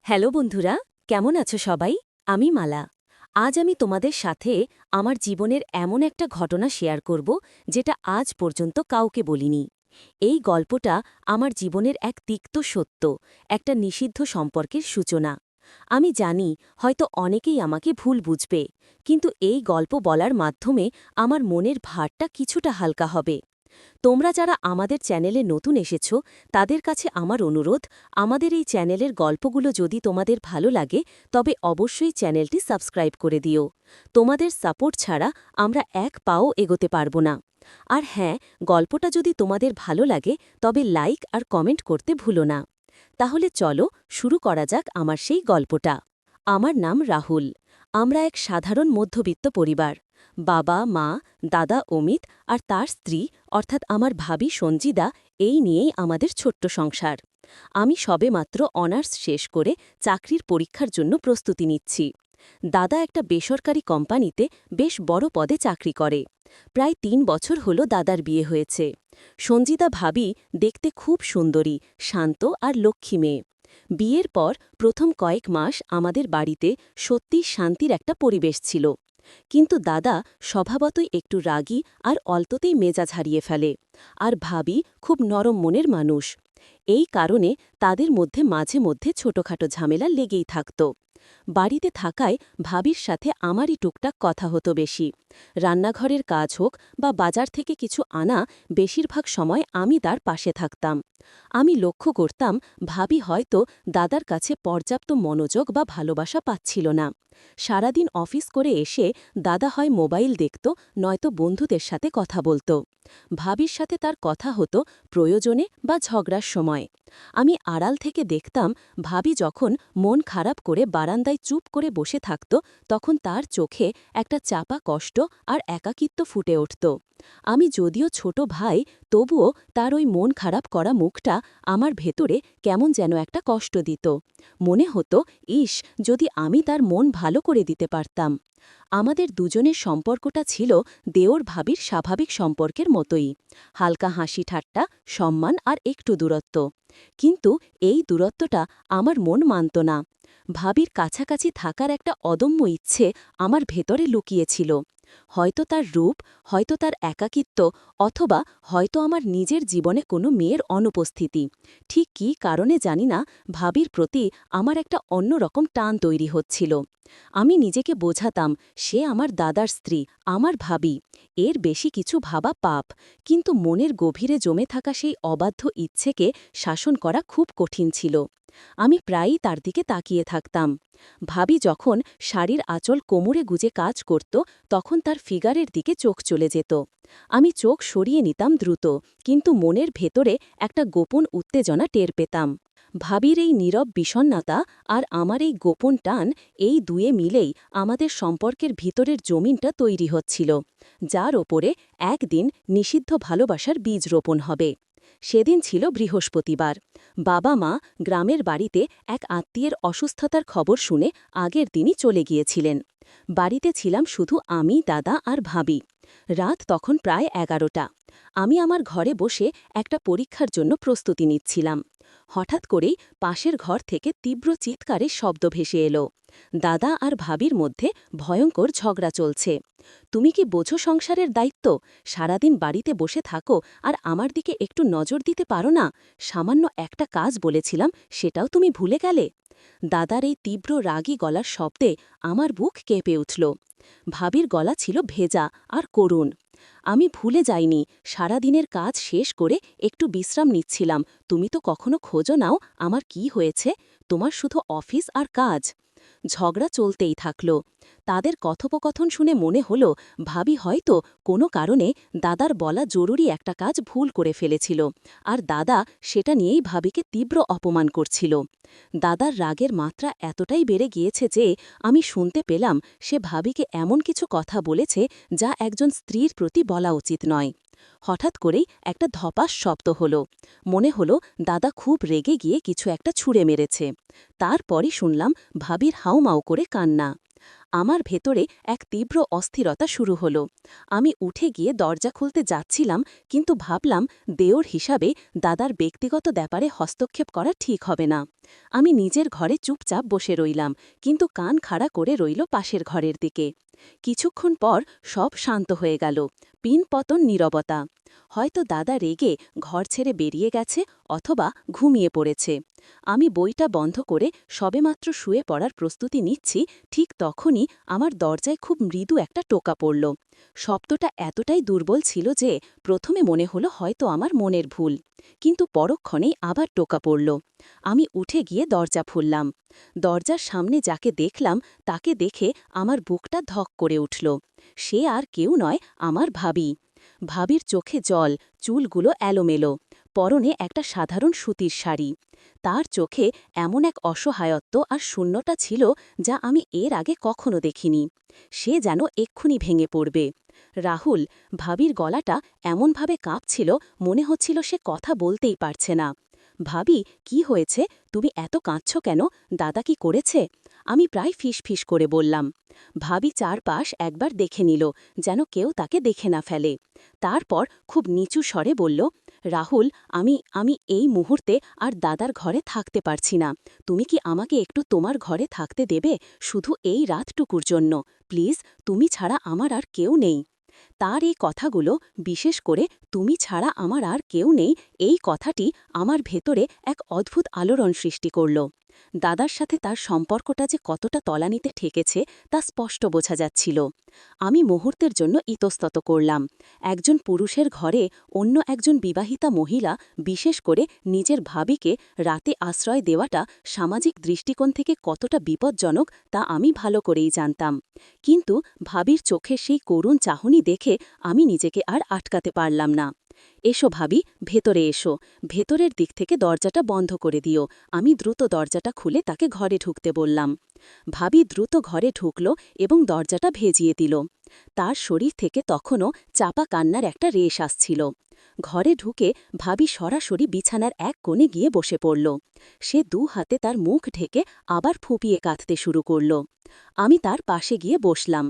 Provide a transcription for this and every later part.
Hello বন্ধুরা, কেমন আছো সবাই? আমি মালা। আজ আমি তোমাদের সাথে আমার জীবনের এমন একটা ঘটনা শেয়ার করব যেটা আজ পর্যন্ত কাউকে বলিনি। এই গল্পটা আমার জীবনের এক তিক্ত সত্য, একটা নিষিদ্ধ সম্পর্কের সূচনা। আমি জানি হয়তো অনেকেই আমাকে ভুল বুঝবে, কিন্তু এই গল্প বলার মাধ্যমে আমার মনের ভারটা কিছুটা হালকা হবে। তোমরা যারা আমাদের চ্যানেলে নতুন এসেছ তাদের কাছে আমার অনুরোধ, আমাদের এই চ্যানেলের গল্পগুলো যদি তোমাদের ভালো লাগে তবে অবশ্যই চ্যানেলটি সাবস্ক্রাইব করে দিও। তোমাদের সাপোর্ট ছাড়া আমরা এক পাও এগোতে পারব না। আর হ্যাঁ, গল্পটা যদি তোমাদের ভালো লাগে তবে লাইক আর কমেন্ট করতে ভুলো না। তাহলে চলো শুরু করা যাক আমার সেই গল্পটা। আমার নাম রাহুল। আমরা এক সাধারণ মধ্যবিত্ত পরিবার। বাবা, মা, দাদা অমিত আর তার স্ত্রী অর্থাৎ আমার ভাবি সঞ্জিদা, এই নিয়েই আমাদের ছোট্ট সংসার। আমি সবেমাত্র অনার্স শেষ করে চাকরির পরীক্ষার জন্য প্রস্তুতি নিচ্ছি। দাদা একটা বেসরকারি কোম্পানিতে বেশ বড় পদে চাকরি করে। প্রায় ৩ বছর হল দাদার বিয়ে হয়েছে। সঞ্জিদা ভাবি দেখতে খুব সুন্দরী, শান্ত আর লক্ষ্মী মেয়ে। বিয়ের পর প্রথম কয়েক মাস আমাদের বাড়িতে সত্যি শান্তির একটা পরিবেশ ছিল। কিন্তু দাদা স্বভাবতই একটু রাগী আর অল্পতেই মেজাজ হারিয়ে ফেলে, আর ভাবি খুব নরম মনের মানুষ। এই কারণে তাদের মধ্যে মাঝে মধ্যে ছোটখাটো ঝামেলা লেগেই থাকত। বাড়িতে থাকায় ভাবির সাথে আমারই টুকটাক কথা হতো বেশি। রান্নাঘরের কাজ হোক বা বাজার থেকে কিছু আনা, বেশিরভাগ সময় আমি তার পাশে থাকতাম। আমি লক্ষ্য করতাম ভাবি হয়তো দাদার কাছে পর্যাপ্ত মনোযোগ বা ভালোবাসা পাচ্ছিল না। সারাদিন অফিস করে এসে দাদা হয় মোবাইল দেখত, নয়তো বন্ধুদের সাথে কথা বলত। ভাবির সাথে তার কথা হতো প্রয়োজনে বা ঝগড়ার সময়। আমি আড়াল থেকে দেখতাম ভাবি যখন মন খারাপ করে বারান্দায় চুপ করে বসে থাকত, তখন তার চোখে একটা চাপা কষ্ট আর একাকিত্ব ফুটে উঠত। আমি যদিও ছোট ভাই, তবুও তার ওই মন খারাপ করা মুখটা আমার ভেতরে কেমন যেন একটা কষ্ট দিত। মনে হতো, ইস, যদি আমি তার মন ভালো করে দিতে পারতাম। আমাদের দুজনের সম্পর্কটা ছিল দেওর ভাবির স্বাভাবিক সম্পর্কের মতোই। হালকা হাসি ঠাট্টা, সম্মান আর একটু দূরত্ব। কিন্তু এই দূরত্বটা আমার মন মানত না। ভাবির কাছাকাছি থাকার একটা অদম্য ইচ্ছে আমার ভেতরে লুকিয়েছিল। হয়তো তার রূপ, হয়তো তার একাকিত্ব, অথবা হয়তো আমার নিজের জীবনে কোনো মেয়ের অনুপস্থিতি। ঠিক কী কারণে জানি না, ভাবির প্রতি আমার একটা অন্যরকম টান তৈরি হচ্ছিল। আমি নিজেকে বোঝাতাম সে আমার দাদার স্ত্রী, আমার ভাবি, এর বেশি কিছু ভাবা পাপ। কিন্তু মনের গভীরে জমে থাকা সেই অবাধ্য ইচ্ছেকে শাসন করা খুব কঠিন ছিল। আমি প্রায়ই তার দিকে তাকিয়ে থাকতাম। ভাবি যখন শাড়ির আঁচল কোমরে গুজে কাজ করত, তখন তার ফিগারের দিকে চোখ চলে যেত। আমি চোখ সরিয়ে নিতাম দ্রুত, কিন্তু মনের ভেতরে একটা গোপন উত্তেজনা টের পেতাম। ভাবির এই নীরব বিষণ্ণতা আর আমার এই গোপন টান, এই দুয়ে মিলেই আমাদের সম্পর্কের ভিতরের জমিনটা তৈরি হচ্ছিল, যার ওপরে একদিন নিষিদ্ধ ভালোবাসার বীজ রোপণ হবে। সেদিন ছিল বৃহস্পতিবার। বাবা মা গ্রামের বাড়িতে এক আত্মীয়ের অসুস্থতার খবর শুনে আগের দিনই চলে গিয়েছিলেন। বাড়িতে ছিলাম শুধু আমি, দাদা আর ভাবি। রাত তখন প্রায় 11টা। আমি আমার ঘরে বসে একটা পরীক্ষার জন্য প্রস্তুতি নিচ্ছিলাম। হঠাৎ করেই পাশের ঘর থেকে তীব্র চিৎকারের শব্দ ভেসে এলো। দাদা আর ভাবির মধ্যে ভয়ঙ্কর ঝগড়া চলছে। তুমি কি বোঝো সংসারের দায়িত্ব? সারাদিন বাড়িতে বসে থাকো আর আমার দিকে একটু নজর দিতে পারো না? সামান্য একটা কাজ বলেছিলাম, সেটাও তুমি ভুলে গেলে? দাদার এই তীব্র রাগী গলার শব্দে আমার বুক কেঁপে উঠল। ভাবির গলা ছিল ভেজা আর করুণ। আমি ভুলে যাইনি, সারাদিনের কাজ শেষ করে একটু বিশ্রাম নিচ্ছিলাম। তুমি তো কখনো খোঁজও নাও আমার কি হয়েছে, তোমার শুধু অফিস আর কাজ। ঝগড়া চলতেই থাকল। তাদের কথোপকথন শুনে মনে হলো ভাবি হয়তো কোনো কারণে দাদার বলা জরুরি একটা কাজ ভুল করে ফেলেছিল, আর দাদা সেটা নিয়েই ভাবিকে তীব্র অপমান করছিল। দাদার রাগের মাত্রা এতটাই বেড়ে গিয়েছে যে আমি শুনতে পেলাম সে ভাবিকে এমন কিছু কথা বলেছে যা একজন স্ত্রীর প্রতি বলা উচিত নয়। হঠাৎ করেই একটা ধপাস শব্দ হলো। মনে হলো দাদা খুব রেগে গিয়ে কিছু একটা ছুঁড়ে মেরেছে। তারপরই শুনলাম ভাবির হাউমাউ করে কান্না। আমার ভেতরে এক তীব্র অস্থিরতা শুরু হলো। আমি উঠে গিয়ে দরজা খুলতে যাচ্ছিলাম, কিন্তু ভাবলাম দেওর হিসাবে দাদার ব্যক্তিগত ব্যাপারে হস্তক্ষেপ করা ঠিক হবে না। আমি নিজের ঘরে চুপচাপ বসে রইলাম, কিন্তু কান খাড়া করে রইল পাশের ঘরের দিকে। কিছুক্ষণ পর সব শান্ত হয়ে গেল। পিনপতন নীরবতা। হয়তো দাদা রেগে ঘর ছেড়ে বেরিয়ে গেছে, অথবা ঘুমিয়ে পড়েছে। আমি বইটা বন্ধ করে সবেমাত্র শুয়ে পড়ার প্রস্তুতি নিচ্ছি, ঠিক তখনই আমার দরজায় খুব মৃদু একটা টোকা পড়ল। শব্দটা এতটাই দুর্বল ছিল যে প্রথমে মনে হলো হয়তো আমার মনের ভুল, কিন্তু পরক্ষণেই আবার টোকা পড়ল। আমি উঠে গিয়ে দরজা খুললাম। দরজার সামনে যাকে দেখলাম তাকে দেখে আমার বুকটা ধক করে উঠল। সে আর কেউ নয়, আমার ভাবি। ভাবির চোখে জল, চুলগুলো এলোমেলো, পরনে একটা সাধারণ সুতির শাড়ি। তার চোখে এমন এক অসহায়ত্ব আর শূন্যতা ছিল যা আমি এর আগে কখনো দেখিনি। সে যেন এক্ষুনি ভেঙে পড়বে। রাহুল, ভাবির গলাটা এমনভাবে কাঁপছিল, মনে হচ্ছিল সে কথা বলতেই পারছে না। ভাবি, কি হয়েছে? তুমি এত কাঁদছ কেন? দাদা কি করেছে? আমি প্রায় ফিসফিস করে বললাম। ভাবি চারপাশ একবার দেখে নিল, যেন কেউ তাকে দেখে না ফেলে। তারপর খুব নিচু স্বরে বলল, রাহুল, আমি এই মুহূর্তে আর দাদার ঘরে থাকতে পারছি না। তুমি কি আমাকে একটু তোমার ঘরে থাকতে দেবে, শুধু এই রাতটুকুর জন্য? প্লিজ, তুমি ছাড়া আমার আর কেউ নেই। তার এই কথাগুলো, বিশেষ করে তুমি ছাড়া আমার আর কেউ নেই, এই কথাটি আমার ভেতরে এক অদ্ভুত আলোড়ন সৃষ্টি করল। দাদার সাথে তার সম্পর্কটা যে কতটা তলানিতে ঠেকেছে তা স্পষ্ট বোঝা যাচ্ছিল। আমি মুহূর্তের জন্য ইতস্তত করলাম। একজন পুরুষের ঘরে অন্য একজন বিবাহিতা মহিলা, বিশেষ করে নিজের ভাবিকে রাতে আশ্রয় দেওয়াটা সামাজিক দৃষ্টিকোণ থেকে কতটা বিপজ্জনক তা আমি ভালো করেই জানতাম। কিন্তু ভাবির চোখে সেই করুণ চাহনি দেখে আমি নিজেকে আর আটকাতে পারলাম না। এসো ভাবি, ভেতরে এসো। ভেতরের দিক থেকে দরজাটা বন্ধ করে দিও। আমি দ্রুত দরজাটা খুলে তাকে ঘরে ঢুকতে বললাম। ভাবি দ্রুত ঘরে ঢুকল এবং দরজাটা ভেজিয়ে দিল। তার শরীর থেকে তখনও চাপা কান্নার একটা রেশ আসছিল। ঘরে ঢুকে ভাবি সরাসরি বিছানার এক কোণে গিয়ে বসে পড়ল। সে দু হাতে তার মুখ ঢেকে আবার ফুপিয়ে কাঁদতে শুরু করল। আমি তার পাশে গিয়ে বসলাম।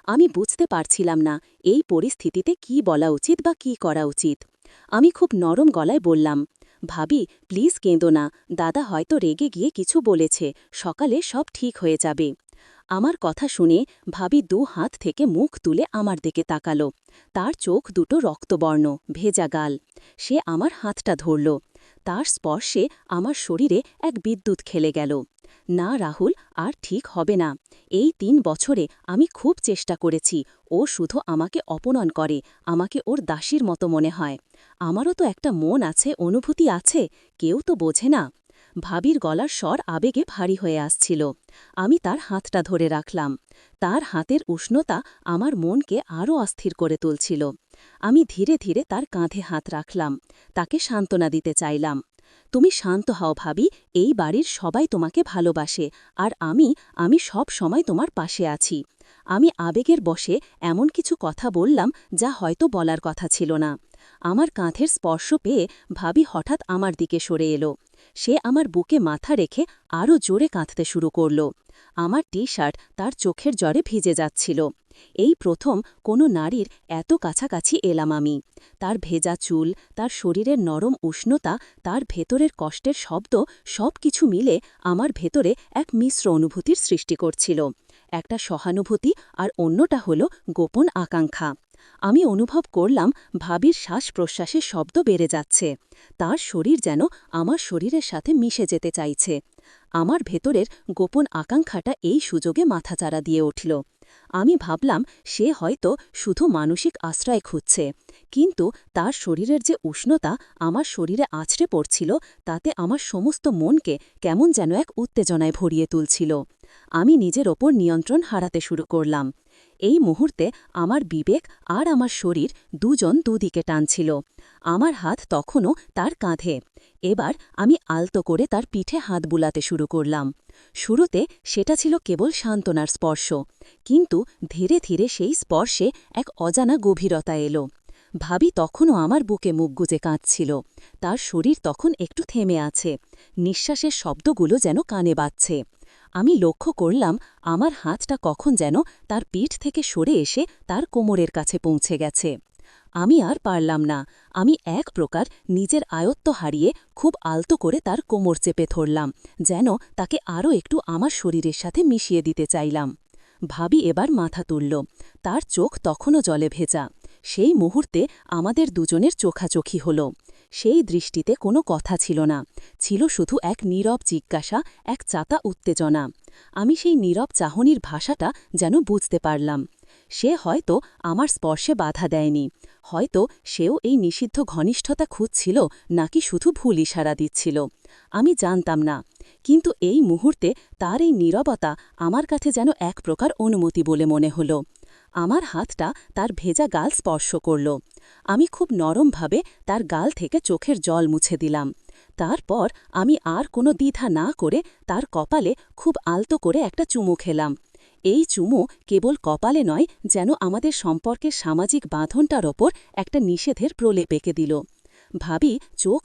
আমি বুঝতে পারছিলাম না এই পরিস্থিতিতে কি বলা উচিত বা কি করা উচিত। আমি খুব নরম গলায় বললাম, ভাবি, প্লিজ কেঁদো না। দাদা হয়তো রেগে গিয়ে কিছু বলেছে, সকালে সব ঠিক হয়ে যাবে। আমার কথা শুনে ভাবি দু হাত থেকে মুখ তুলে আমার দিকে তাকালো। তার চোখ দুটো রক্তবর্ণ, ভেজা গাল। সে আমার হাতটা ধরল। তার স্পর্শে আমার শরীরে এক বিদ্যুৎ খেলে গেল। না রাহুল, আর ঠিক হবে না। এই ৩ বছরে আমি খুব চেষ্টা করেছি। ও শুধু আমাকে অপমান করে, আমাকে ওর দাসীর মতো মনে হয়। আমারও তো একটা মন আছে, অনুভূতি আছে, কেউ তো বোঝে না। ভাবির গলার স্বর আবেগে ভারী হয়ে আসছিল। আমি তার হাতটা ধরে রাখলাম। তার হাতের উষ্ণতা আমার মনকে আরও অস্থির করে তুলছিল। আমি ধীরে ধীরে তার কাঁধে হাত রাখলাম। তাকে সান্ত্বনা দিতে চাইলাম। তুমি শান্ত হও ভাবি, এই বাড়ির সবাই তোমাকে ভালোবাসে, আর আমি সব সময় তোমার পাশে আছি। আমি আবেগের বশে এমন কিছু কথা বললাম যা হয়তো বলার কথা ছিল না। আমার কাঁধের স্পর্শ পেয়ে ভাবি হঠাৎ আমার দিকে সরে এলো। সে আমার বুকে মাথা রেখে আরও জোরে কাঁদতে শুরু করল। আমার টি-শার্ট তার চোখের জরে ভিজে যাচ্ছিল। এই প্রথম কোনো নারীর এত কাছাকাছি এলাম আমি। তার ভেজা চুল, তার শরীরের নরম উষ্ণতা, তার ভেতরের কষ্টের শব্দ, সব কিছু মিলে আমার ভেতরে এক মিশ্র অনুভূতির সৃষ্টি করছিল। একটা সহানুভূতি, আর অন্যটা হল গোপন আকাঙ্ক্ষা। আমি অনুভব করলাম ভাবির শ্বাস-প্রশ্বাসের শব্দ বেড়ে যাচ্ছে। তার শরীর যেন আমার শরীরের সাথে মিশে যেতে চাইছে। আমার ভেতরের গোপন আকাঙ্ক্ষাটা এই সুযোগে মাথাচাড়া দিয়ে উঠল। আমি ভাবলাম সে হয়তো শুধু মানসিক আশ্রয় খুঁজছে, কিন্তু তার শরীরের যে উষ্ণতা আমার শরীরে আছড়ে পড়ছিল, তাতে আমার সমস্ত মনকে কেমন যেন এক উত্তেজনায় ভরিয়ে তুলছিল। আমি নিজের ওপর নিয়ন্ত্রণ হারাতে শুরু করলাম। এই মুহূর্তে আমার বিবেক আর আমার শরীর দুজন দুদিকে টানছিল। আমার হাত তখনও তার কাঁধে। এবার আমি আলতো করে তার পিঠে হাত বুলাতে শুরু করলাম। শুরুতে সেটা ছিল কেবল সান্ত্বনার স্পর্শ, কিন্তু ধীরে ধীরে সেই স্পর্শে এক অজানা গভীরতা এলো। ভাবি তখনও আমার বুকে মুখ গুজে কাঁদছিল। তার শরীর তখন একটু থেমে আছে, নিঃশ্বাসের শব্দগুলো যেন কানে বাজছে। আমি লক্ষ্য করলাম আমার হাতটা কখন যেন তার পিঠ থেকে সরে এসে তার কোমরের কাছে পৌঁছে গেছে। আমি আর পারলাম না। আমি এক প্রকার নিজের আয়ত্ত হারিয়ে খুব আলতো করে তার কোমর চেপে ধরলাম, যেন তাকে আরও একটু আমার শরীরের সাথে মিশিয়ে দিতে চাইলাম। ভাবি এবার মাথা তুলল। তার চোখ তখনও জলে ভেজা। সেই মুহূর্তে আমাদের দুজনের চোখাচোখি হল। সেই দৃষ্টিতে কোনো কথা ছিল না, ছিল শুধু এক নীরব জিজ্ঞাসা, এক চাতা উত্তেজনা। আমি সেই নীরব চাহনির ভাষাটা যেন বুঝতে পারলাম। সে হয়তো আমার স্পর্শে বাধা দেয়নি, হয়তো সেও এই নিষিদ্ধ ঘনিষ্ঠতা খুঁজছিল, নাকি শুধু ভুল ইশারা দিচ্ছিল। আমি জানতাম না, কিন্তু এই মুহূর্তে তার এই নীরবতা আমার কাছে যেন এক প্রকার অনুমতি বলে মনে হল। আমার হাতটা তার ভেজা গাল স্পর্শ করল। আমি খুব নরমভাবে তার গাল থেকে চোখের জল মুছে দিলাম। তারপর আমি আর কোনো দ্বিধা না করে তার কপালে খুব আলতো করে একটা চুমু খেলাম। এই চুমু কেবল কপালে নয়, যেন আমাদের সম্পর্কের সামাজিক বাঁধনটার ওপর একটা নিষেধের প্রলেপ এঁকে দিল। ভাবি চোখ